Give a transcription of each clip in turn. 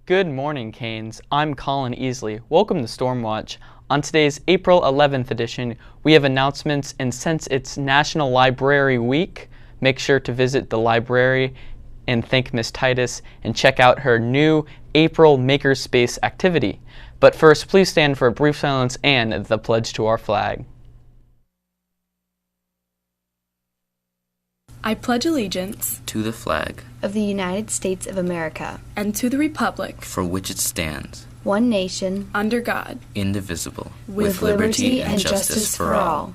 Good morning, Canes. I'm Colin Easley. Welcome to Stormwatch. On today's April 11th edition, we have announcements, and since it's National Library Week, make sure to visit the library and thank Miss Titus and check out her new April Makerspace activity. But first, please stand for a brief silence and the pledge to our flag. I pledge allegiance to the flag of the United States of America and to the republic for which it stands, one nation, under God, indivisible, with liberty and justice for all.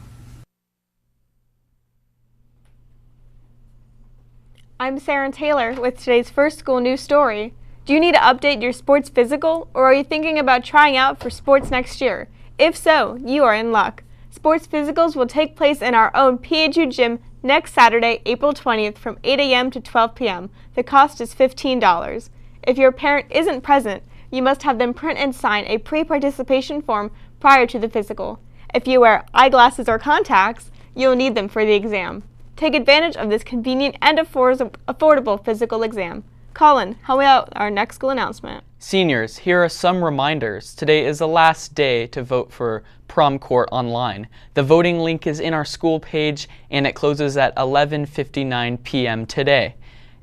I'm Sarah Taylor with today's first school news story. Do you need to update your sports physical, or are you thinking about trying out for sports next year? If so, you are in luck. Sports physicals will take place in our own PHU gym next Saturday, April 20th from 8 a.m. to 12 p.m. The cost is $15. If your parent isn't present, you must have them print and sign a pre-participation form prior to the physical. If you wear eyeglasses or contacts, you'll need them for the exam. Take advantage of this convenient and affordable physical exam. Colin, how about our next school announcement? Seniors, here are some reminders. Today is the last day to vote for Prom Court online. The voting link is in our school page and it closes at 11:59 p.m. today.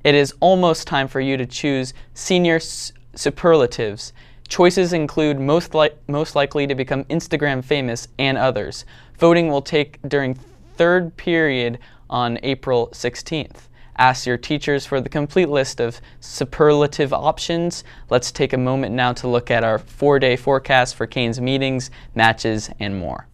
It is almost time for you to choose senior superlatives. Choices include most likely to become Instagram famous and others. Voting will take during third period on April 16th. Ask your teachers for the complete list of superlative options. Let's take a moment now to look at our 4-day forecast for Canes meetings, matches, and more.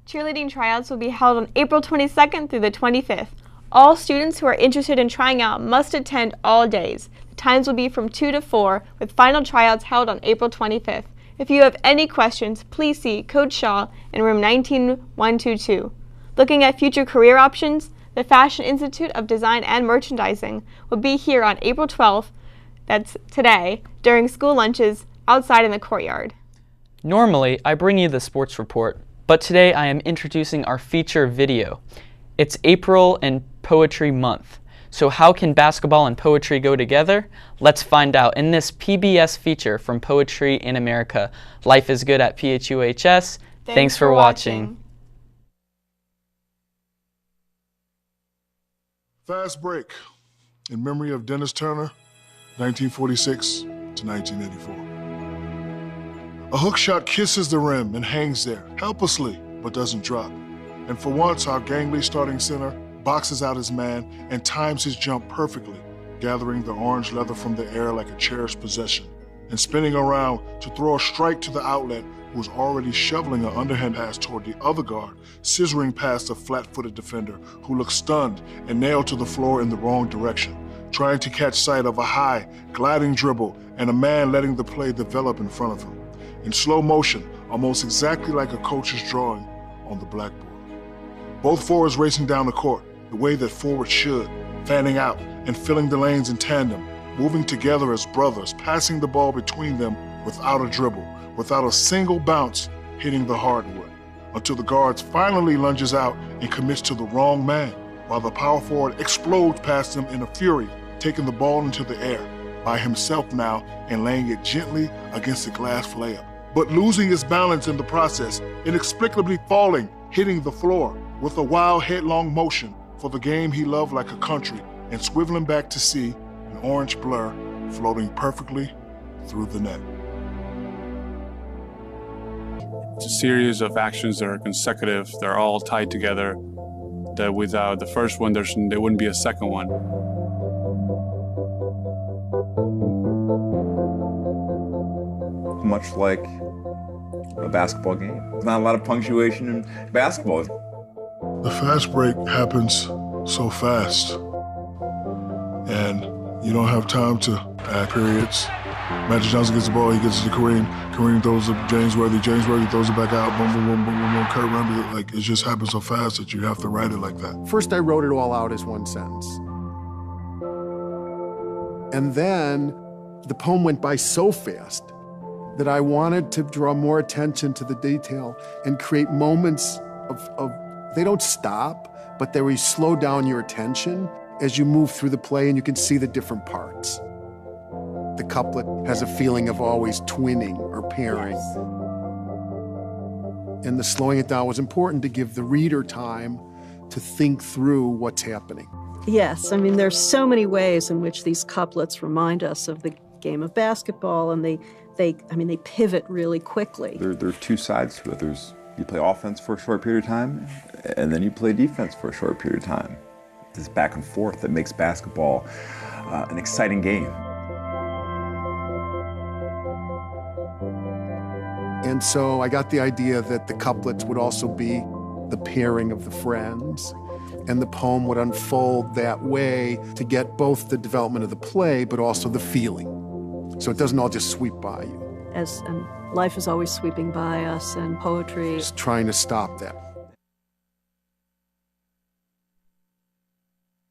Cheerleading tryouts will be held on April 22nd through the 25th. All students who are interested in trying out must attend all days. The times will be from 2 to 4, with final tryouts held on April 25th. If you have any questions, please see Coach Shaw in room 19122. Looking at future career options, the Fashion Institute of Design and Merchandising will be here on April 12th, that's today, during school lunches outside in the courtyard. Normally, I bring you the sports report, but today I am introducing our feature video. It's April and Poetry Month. So how can basketball and poetry go together? Let's find out in this PBS feature from Poetry in America. Life is good at PHUHS. Thanks for watching. Fast break in memory of Dennis Turner, 1946 to 1984. A hook shot kisses the rim and hangs there, helplessly, but doesn't drop. And for once, our gangly starting center boxes out his man and times his jump perfectly, gathering the orange leather from the air like a cherished possession, and spinning around to throw a strike to the outlet who was already shoveling an underhand pass toward the other guard, scissoring past a flat-footed defender who looked stunned and nailed to the floor in the wrong direction, trying to catch sight of a high, gliding dribble and a man letting the play develop in front of him. In slow motion, almost exactly like a coach's drawing on the blackboard. Both forwards racing down the court, the way that forwards should, fanning out and filling the lanes in tandem, moving together as brothers, passing the ball between them without a dribble, without a single bounce hitting the hardwood, until the guard finally lunges out and commits to the wrong man, while the power forward explodes past him in a fury, taking the ball into the air, by himself now and laying it gently against the glass layup, but losing his balance in the process, inexplicably falling, hitting the floor with a wild headlong motion for the game he loved like a country, and swiveling back to see an orange blur floating perfectly through the net. It's a series of actions that are consecutive. They're all tied together, that without the first one, there wouldn't be a second one. My much like a basketball game. There's not a lot of punctuation in basketball. The fast break happens so fast, and you don't have time to add periods. Magic Johnson gets the ball, he gets it to Kareem. Kareem throws it to James Worthy. James Worthy throws it back out. Boom, boom, boom, boom, boom, boom. Kurt Rambis, like, it just happens so fast that you have to write it like that. First, I wrote it all out as one sentence. And then the poem went by so fast that I wanted to draw more attention to the detail and create moments of they don't stop, but they slow down your attention as you move through the play and you can see the different parts. The couplet has a feeling of always twinning or pairing. Yes. And the slowing it down was important to give the reader time to think through what's happening. Yes, I mean, there's so many ways in which these couplets remind us of the game of basketball, and they pivot really quickly. There are two sides to it. You play offense for a short period of time, and then you play defense for a short period of time. This back and forth that makes basketball an exciting game. And so I got the idea that the couplets would also be the pairing of the friends, and the poem would unfold that way to get both the development of the play, but also the feeling. So it doesn't all just sweep by you. As life is always sweeping by us, and poetry. Just trying to stop that.